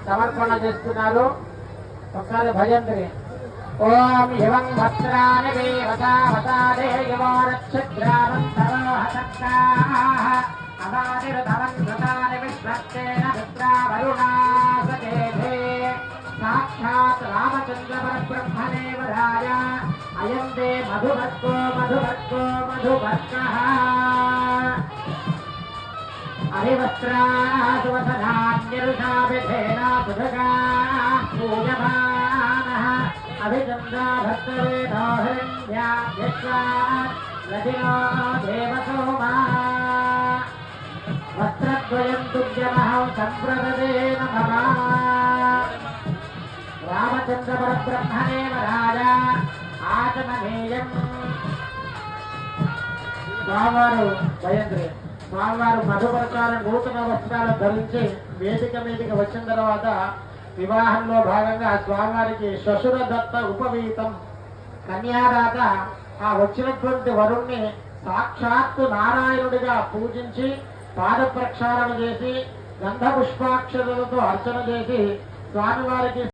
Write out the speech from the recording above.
సమర్పణ చేస్తున్నారు. ఒకసారి భజంత్రి. ఓం హివం భద్రాని వేవతావతాదే యువో నక్షత్రావంతరోహసక్తాః అవాదిరుధవన్వతాని విశ్వక్తేన మిత్రా వరుణాసకేధే సాక్షాత్ రామచంద్ర పరబ్రహ్మణే వరాయ అయం తే మధుభర్గో మధుభర్గో మధుభర్గః హరివస్త్రాः సువసనాన్యరుషాభిధేన సుధగాः పూజమానः అభిచంద్రా భక్తవేదో హిరణ్యాధ్యశ్వాన్ లదినో దేవసోమా వస్త్రద్వయం తుభ్యమహం సంప్రదదే నమః రామచంద్ర పరబ్రహ్మణే వరాయ ఆచమనేయం. స్వామివారు భయంత్రి స్వామివారు మధుపరకాల నూతన వస్త్రాలు ధరించి వేదిక మీదకి వచ్చిన తర్వాత వివాహంలో భాగంగా స్వామివారికి శ్వశుర దత్త ఉపవీతం కన్యాదాత ఆ వచ్చినటువంటి వరుణ్ణి సాక్షాత్తు నారాయణుడిగా పూజించి పాద ప్రక్షాళన చేసి గంధ పుష్పాక్షరాలతో అర్చన చేసి స్వామివారికి